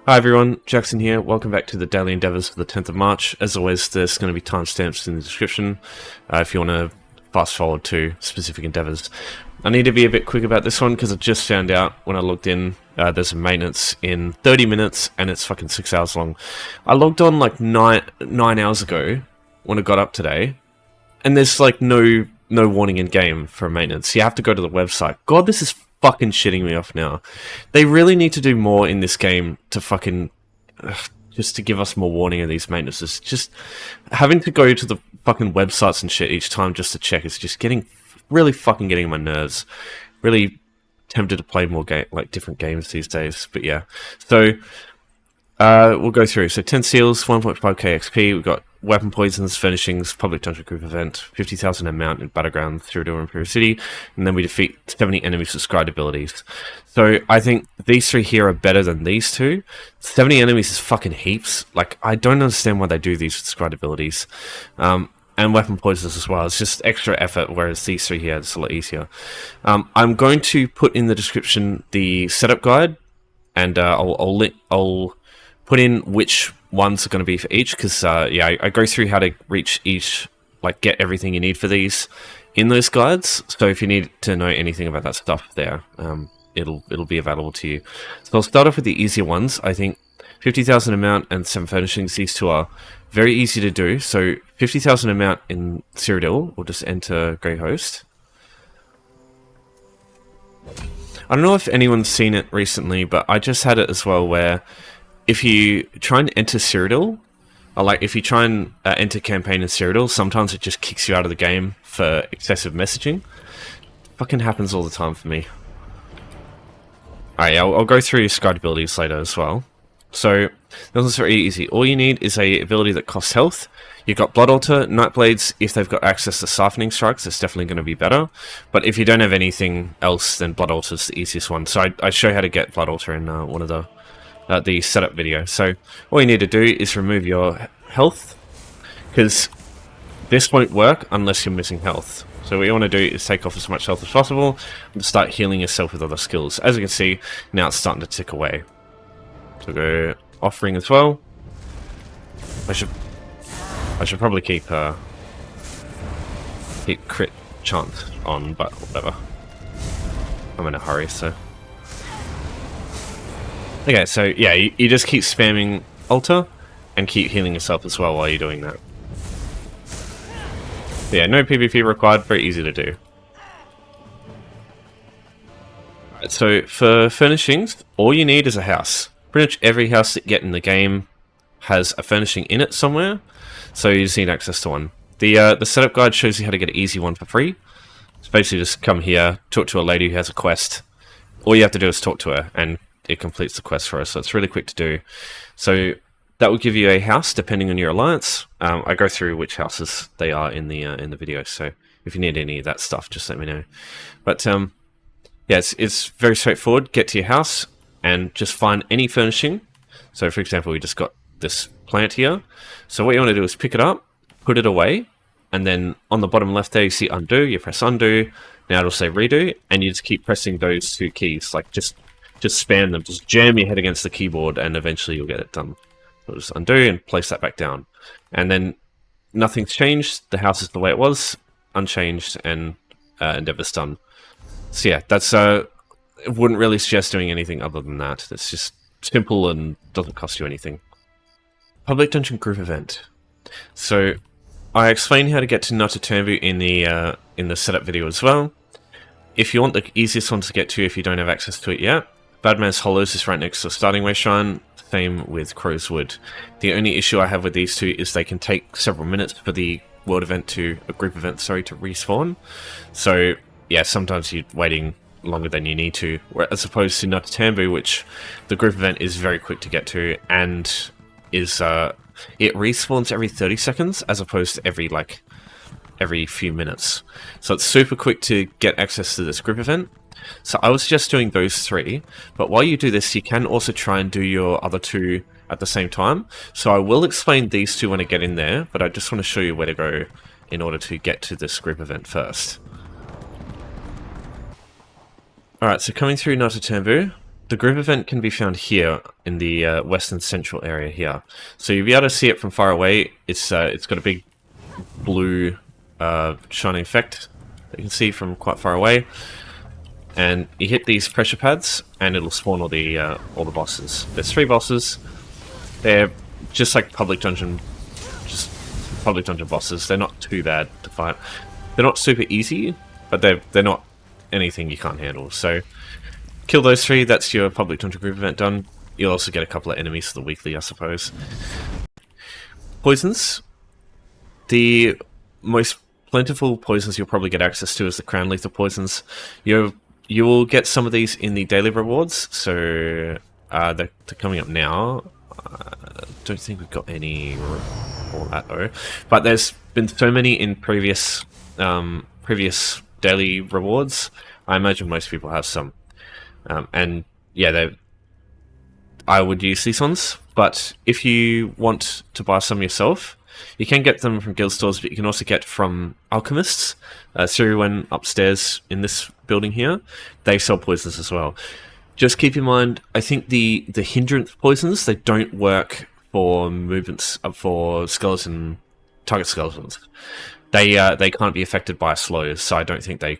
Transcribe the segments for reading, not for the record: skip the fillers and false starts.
Hi everyone, Jackson here. Welcome back to the Daily Endeavours for the 10th of March. As always, there's going to be timestamps in the description if you want to fast forward to specific endeavours. I need to be a bit quick about this one because I just found out when I logged in there's a maintenance in 30 minutes and it's fucking 6 hours long. I logged on like 9 hours ago when I got up today and there's like no warning in game for a maintenance. You have to go to the website. God, this is fucking shitting me off now. They really need to do more in this game to fucking just to give us more warning of these maintenances. Just having to go to the fucking websites and shit each time just to check is just really fucking getting on my nerves. Really tempted to play more different games these days. But yeah, so we'll go through. So 10 seals, 1.5k XP. We've got weapon poisons, furnishings, public dungeon group event, 50,000 amount in Battlegrounds, Cyrodiil, Imperial City, and then we defeat 70 enemies with Scribed Abilities. So I think these three here are better than these two. 70 enemies is fucking heaps. Like, I don't understand why they do these with Scribed Abilities. And weapon poisons as well. It's just extra effort, whereas these three here, it's a lot easier. I'm going to put in the description the setup guide, and I'll put in which ones are going to be for each, because yeah, I go through how to reach each, like get everything you need for these in those guides. So if you need to know anything about that stuff there, it'll be available to you. So I'll start off with the easier ones. I think 50,000 amount and 7 furnishings, these two are very easy to do. So 50,000 amount in Cyrodiil, we'll just enter Grey Host. I don't know if anyone's seen it recently, but I just had it as well, where if you try and enter Cyrodiil, or like if you try and enter campaign in Cyrodiil, sometimes it just kicks you out of the game for excessive messaging. Fucking happens all the time for me. Alright, I'll go through Scribed abilities later as well. So, this is very easy. All you need is a ability that costs health. You've got Blood Altar, Nightblades. If they've got access to Siphoning Strikes, it's definitely going to be better. But if you don't have anything else, then Blood Altar is the easiest one. So I show how to get Blood Altar in one of the setup video. So all you need to do is remove your health, because this won't work unless you're missing health. So what you want to do is take off as much health as possible and start healing yourself with other skills. As you can see, now it's starting to tick away. So go offering as well. I should probably keep crit chance on, but whatever. I'm in a hurry, so. Okay, so yeah, you just keep spamming altar and keep healing yourself as well while you're doing that. But yeah, no PvP required, very easy to do. Right, so for furnishings, all you need is a house. Pretty much every house that you get in the game has a furnishing in it somewhere, so you just need access to one. The setup guide shows you how to get an easy one for free. It's basically just come here, talk to a lady who has a quest. All you have to do is talk to her, and it completes the quest for us, so it's really quick to do. So that will give you a house depending on your alliance. I go through which houses they are in the video, so if you need any of that stuff, just let me know. But yeah, it's very straightforward. Get to your house and just find any furnishing. So for example, we just got this plant here. So what you want to do is pick it up, put it away, and then on the bottom left there you see undo. You press undo. Now it'll say redo, and you just keep pressing those two keys, like just spam them, just jam your head against the keyboard, and eventually you'll get it done. So just undo and place that back down. And then nothing's changed, the house is the way it was, unchanged, and endeavor's done. So yeah, that's wouldn't really suggest doing anything other than that. It's just simple and doesn't cost you anything. Public dungeon group event. So I explained how to get to Totambu in the setup video as well. If you want the easiest one to get to if you don't have access to it yet, Badman's Hollows is right next to the starting way shrine, same with Crow's Wood. The only issue I have with these two is they can take several minutes for the group event to respawn. So yeah, sometimes you're waiting longer than you need to, as opposed to Totambu, which the group event is very quick to get to, and is it respawns every 30 seconds as opposed to every few minutes. So it's super quick to get access to this group event. So I was just doing those three, but while you do this, you can also try and do your other two at the same time. So I will explain these two when I get in there, but I just want to show you where to go in order to get to this group event first. Alright, so coming through Totambu, the group event can be found here in the western central area here. So you'll be able to see it from far away. It's got a big blue shining effect that you can see from quite far away. And you hit these pressure pads, and it'll spawn all the bosses. There's 3 bosses. They're just like public dungeon bosses. They're not too bad to fight. They're not super easy, but they're not anything you can't handle. So kill those 3. That's your public dungeon group event done. You'll also get a couple of enemies for the weekly, I suppose. Poisons. The most plentiful poisons you'll probably get access to is the crown lethal poisons. You will get some of these in the daily rewards, so they're coming up now. Don't think we've got any all that though, but there's been so many in previous daily rewards. I imagine most people have some, and yeah, I would use these ones. But if you want to buy some yourself, you can get them from guild stores, but you can also get from alchemists. Cyrodiil upstairs in this building here, they sell poisons as well. Just keep in mind, I think the hindrance poisons, they don't work for movements for target skeletons. They can't be affected by slows, so I don't think they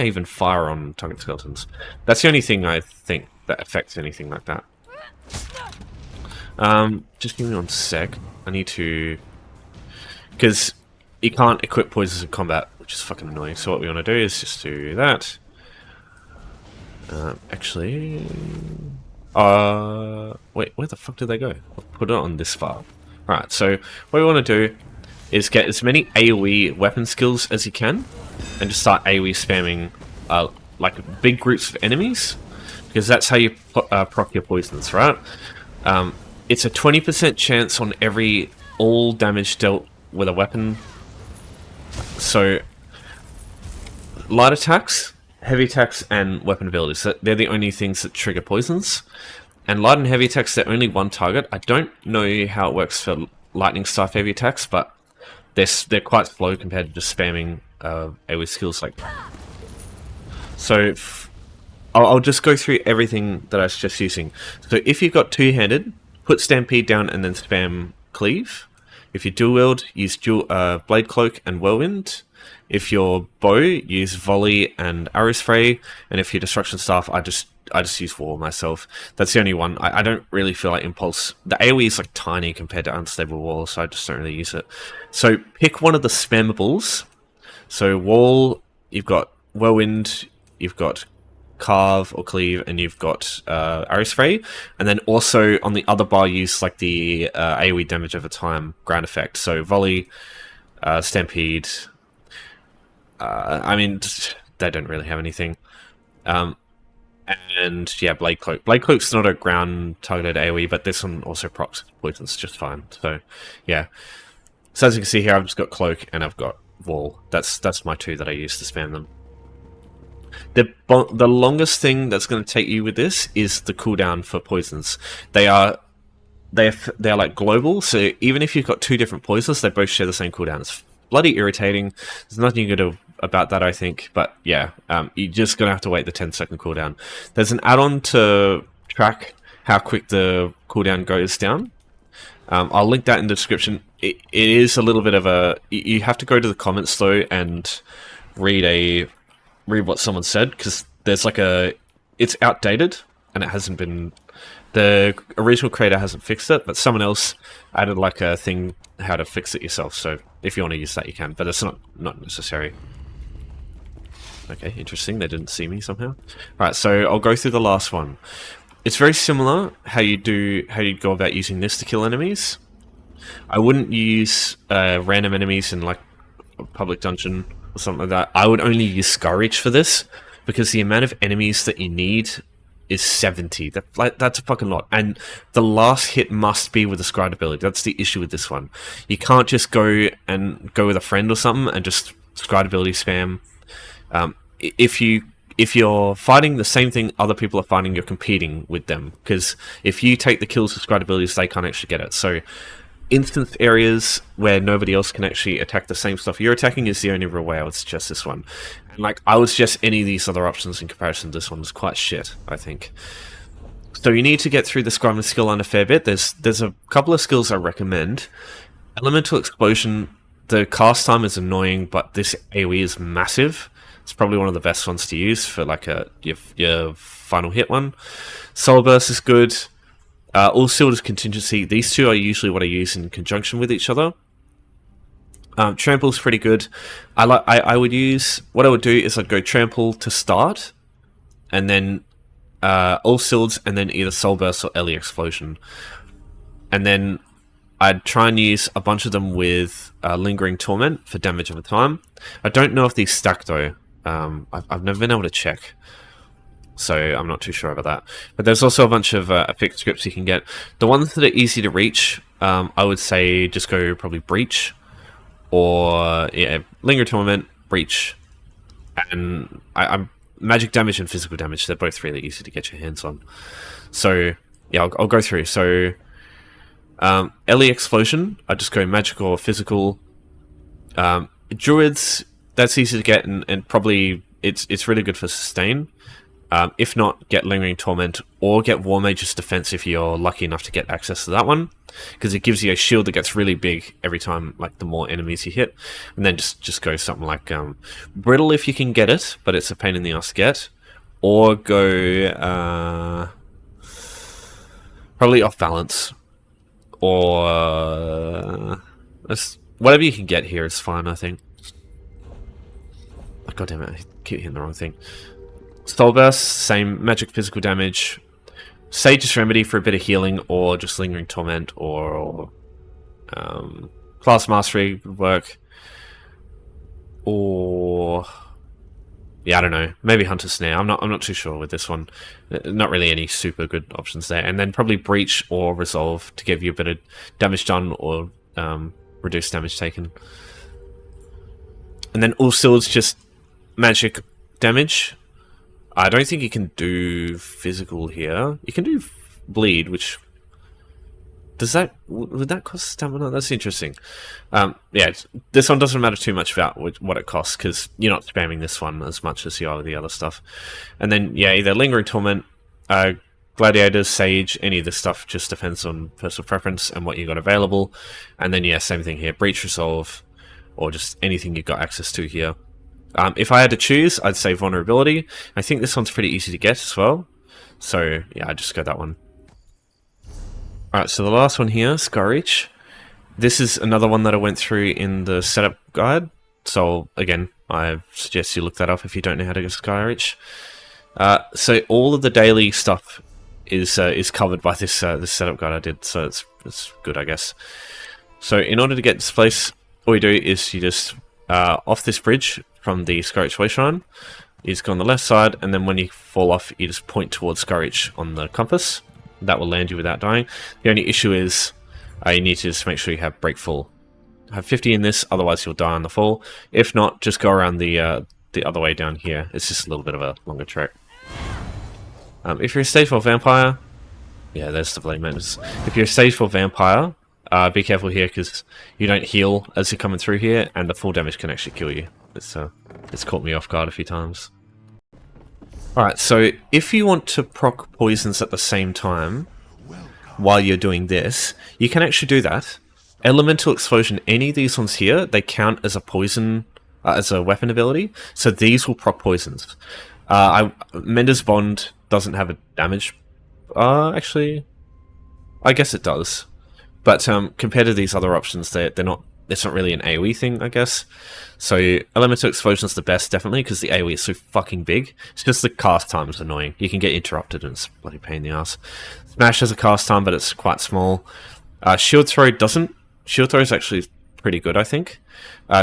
even fire on target skeletons. That's the only thing I think that affects anything like that. Just give me 1 sec. I need to, because you can't equip poisons in combat, which is fucking annoying. So what we want to do is just do that. Actually, wait, where the fuck did they go? I've put it on this file. Right, so what we want to do is get as many AoE weapon skills as you can, and just start AoE spamming like big groups of enemies, because that's how you proc your poisons, right? It's a 20% chance on all damage dealt with a weapon. So light attacks, heavy attacks, and weapon abilities, they're the only things that trigger poisons. And light and heavy attacks, they're only one target. I don't know how it works for lightning staff heavy attacks, but they're quite slow compared to just spamming AoE skills like that. So I'll just go through everything that I was just using. So if you've got two-handed, put Stampede down and then spam Cleave. If you dual wield, use Blade Cloak and Whirlwind. If you're bow, use Volley and Arrow Spray. And if you're Destruction Staff, I just use Wall myself. That's the only one. I don't really feel like Impulse. The AoE is like tiny compared to Unstable Wall, so I just don't really use it. So pick one of the spammables. So Wall, you've got Whirlwind, you've got Carve or Cleave, and you've got Arrow Spray. And then also on the other bar, use like the AoE damage over time ground effect. So Volley, Stampede. I mean, they don't really have anything. And yeah, Blade Cloak. Blade Cloak's not a ground targeted AoE, but this one also procs poisons just fine. So yeah. So as you can see here, I've just got Cloak and I've got Wall. That's my two that I use to spam them. The longest thing that's going to take you with this is the cooldown for poisons. They're like global, so even if you've got two different poisons, they both share the same cooldown. It's bloody irritating. There's nothing you can do about that, I think. But yeah, you're just going to have to wait the 10-second cooldown. There's an add-on to track how quick the cooldown goes down. I'll link that in the description. It is a little bit of a... You have to go to the comments, though, and read what someone said, because there's like it's outdated, and it hasn't been... The original creator hasn't fixed it, but someone else added like a thing how to fix it yourself. So if you want to use that, you can, but it's not necessary. Okay, interesting. They didn't see me somehow. Right, so I'll go through the last one. It's very similar how you go about using this to kill enemies. I wouldn't use random enemies in like a public dungeon or something like that. I would only use Skyreach for this, because the amount of enemies that you need is 70. That's a fucking lot. And the last hit must be with the Scribed Ability. That's the issue with this one. You can't just go with a friend or something and just Scribed Ability spam. If you're fighting the same thing other people are fighting, you're competing with them. Because if you take the kills with Scribed Abilities, they can't actually get it. So instance areas where nobody else can actually attack the same stuff you're attacking is the only real way I would suggest this one. And like, I would suggest any of these other options in comparison to this one is quite shit, I think. So you need to get through the scribing skill line a fair bit. There's a couple of skills I recommend. Elemental Explosion, the cast time is annoying, but this AoE is massive. It's probably one of the best ones to use for like your final hit one. Solar Burst is good. All Sealed is Contingency. These two are usually what I use in conjunction with each other. Trample is pretty good. I would use, what I would do is I'd go Trample to start, and then All Sealed, and then either Soul Burst or Ellie Explosion. And then I'd try and use a bunch of them with Lingering Torment for damage over time. I don't know if these stack though. I've never been able to check, so I'm not too sure about that. But there's also a bunch of Afflict scripts you can get. The ones that are easy to reach, I would say just go probably Breach, or yeah, Lingering Torment, Breach, and I'm magic damage and physical damage. They're both really easy to get your hands on. So yeah, I'll go through. So Ellie Explosion, I just go magical or physical. Druids, that's easy to get, and probably it's really good for sustain. If not, get Lingering Torment or get War Mage's Defense if you're lucky enough to get access to that one, because it gives you a shield that gets really big every time, like the more enemies you hit. And then just go something like Brittle if you can get it, but it's a pain in the ass to get. Or go probably Off Balance, or whatever you can get here is fine, I think. God damn it, I keep hitting the wrong thing. Soul Burst, same magic physical damage. Sage's Remedy for a bit of healing, or just Lingering Torment, or Class Mastery would work. Or yeah, I don't know. Maybe Hunter Snare. I'm not too sure with this one. Not really any super good options there. And then probably Breach or Resolve to give you a bit of damage done, or reduce damage taken. And then All Sealed's just magic damage. I don't think you can do physical here. You can do bleed, which would that cost stamina? That's interesting. Yeah, this one doesn't matter too much about what it costs, because you're not spamming this one as much as you are with the other stuff. And then yeah, either Lingering Torment, Gladiators, Sage, any of this stuff just depends on personal preference and what you got available. And then yeah, same thing here, Breach, Resolve, or just anything you've got access to here. If I had to choose, I'd say Vulnerability. I think this one's pretty easy to get as well. So yeah, I'd just go that one. Alright, so the last one here, Skyreach. This is another one that I went through in the setup guide. So again, I suggest you look that up if you don't know how to get Skyreach. So all of the daily stuff is covered by this setup guide I did. So it's good, I guess. So in order to get this place, all you do is you just off this bridge from the Skyreach Wayshrine, you just go on the left side, and then when you fall off, you just point towards Skyreach on the compass. That will land you without dying. The only issue is you need to just make sure you have break fall. Have 50 in this, otherwise you'll die on the fall. If not, just go around the other way down here. It's just a little bit of a longer trek. If you're a stage 4 vampire, yeah, there's the Blade Madness. If you're a stage 4 vampire, be careful here, because you don't heal as you're coming through here, and the full damage can actually kill you. It's caught me off guard a few times. Alright, so if you want to proc poisons at the same time while you're doing this, you can actually do that. Elemental Explosion, any of these ones here, they count as a poison, as a weapon ability, so these will proc poisons. Mender's Bond doesn't have a damage. Actually, I guess it does. But compared to these other options, they're not. It's not really an AoE thing, I guess. So Elemental Explosion is the best, definitely, because the AoE is so fucking big. It's just the cast time is annoying. You can get interrupted, and it's a bloody pain in the ass. Smash has a cast time, but it's quite small. Shield Throw doesn't. Shield Throw is actually pretty good, I think.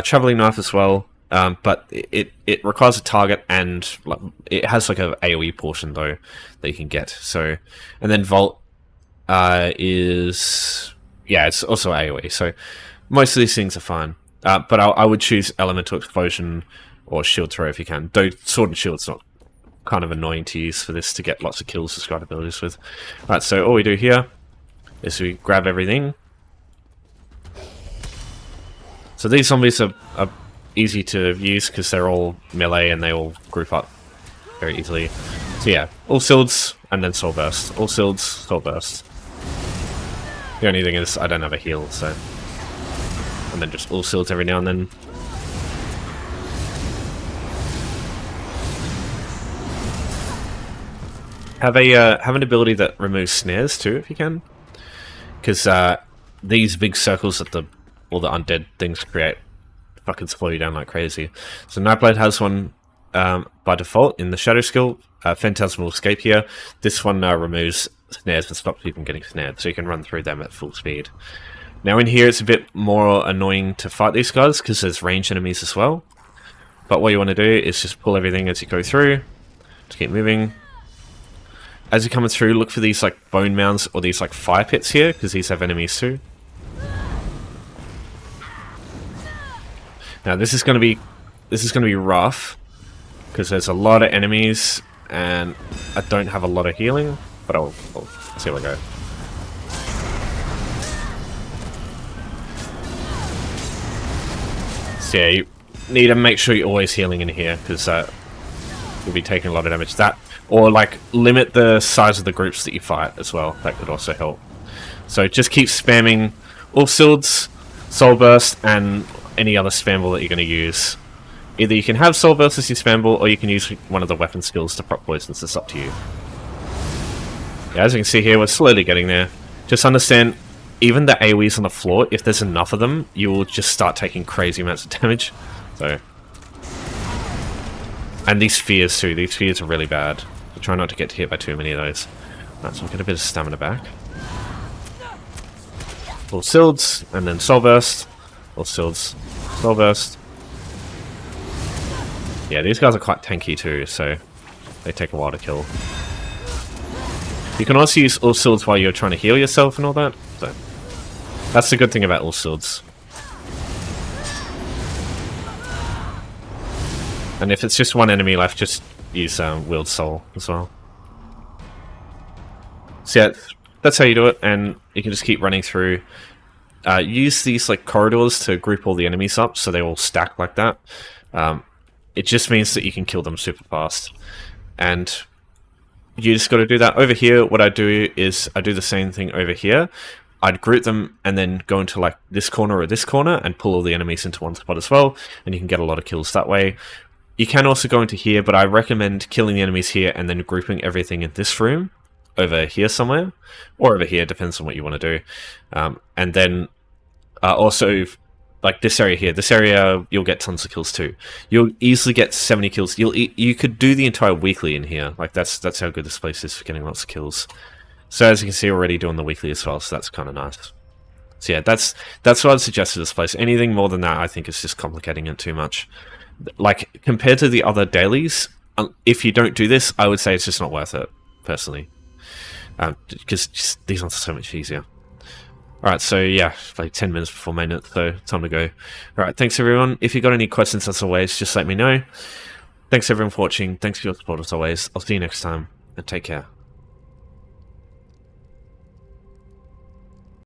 Traveling Knife as well, but it requires a target, and it has like a AoE portion though that you can get. So, and then Vault is, yeah, it's also AoE. So most of these things are fine, but I would choose Elemental Explosion or Shield Throw if you can. Though Sword and Shield's not kind of annoying to use for this to get lots of kills to Scribed Abilities with. Right, so all we do here is we grab everything, So these zombies are easy to use because they're all melee and they all group up very easily. So yeah, all shields and then soul burst. All shields, soul burst. The only thing is I don't have a heal, so... And then just all shields every now and then. Have an ability that removes snares too, if you can. Because these big circles that all the undead things create fucking slow you down like crazy. So Nightblade has one by default in the Shadow skill. Phantasmal Escape here. This one removes snares and stops you from getting snared, so you can run through them at full speed. Now in here it's a bit more annoying to fight these guys because there's ranged enemies as well. But what you want to do is just pull everything as you go through. Just keep moving. As you're coming through, look for these like bone mounds or these like fire pits here, because these have enemies too. Now this is going to be rough because there's a lot of enemies and I don't have a lot of healing, but I'll see how I go. So yeah, you need to make sure you're always healing in here because you'll be taking a lot of damage. That, or like limit the size of the groups that you fight as well. That could also help. So just keep spamming all shields, soul burst, and any other spam ball that you're going to use. Either you can have soul burst as your spam ball, or you can use one of the weapon skills to proc poisons. It's up to you. Yeah, as you can see here, we're slowly getting there. Just understand, even the AoEs on the floor, if there's enough of them, you will just start taking crazy amounts of damage. So, and these spheres too. These spheres are really bad. So try not to get hit by too many of those. Right, so we'll get a bit of stamina back. All shields, and then soul burst. All shields, soul burst. Yeah, these guys are quite tanky too, so they take a while to kill. You can also use all shields while you're trying to heal yourself and all that. So that's the good thing about all shields. And if it's just one enemy left, just use Willed Soul as well. So yeah, that's how you do it, and you can just keep running through. Use these like corridors to group all the enemies up so they all stack like that. It just means that you can kill them super fast. And you just got to do that. Over here, what I do is I do the same thing over here. I'd group them and then go into like this corner or this corner and pull all the enemies into one spot as well. And you can get a lot of kills that way. You can also go into here, but I recommend killing the enemies here and then grouping everything in this room over here somewhere. Or over here, depends on what you want to do. And then also... like this area here, this area you'll get tons of kills too. You'll easily get 70 kills. You could do the entire weekly in here. Like that's how good this place is for getting lots of kills. So as you can see, we're already doing the weekly as well, so that's kind of nice. So yeah, that's what I'd suggest for this place. Anything more than that, I think is just complicating it too much. Like compared to the other dailies, if you don't do this, I would say it's just not worth it personally, because these ones are so much easier. Alright, so yeah, like 10 minutes before maintenance, so time to go. Alright, thanks everyone. If you got any questions, as always, just let me know. Thanks everyone for watching. Thanks for your support as always. I'll see you next time, and take care.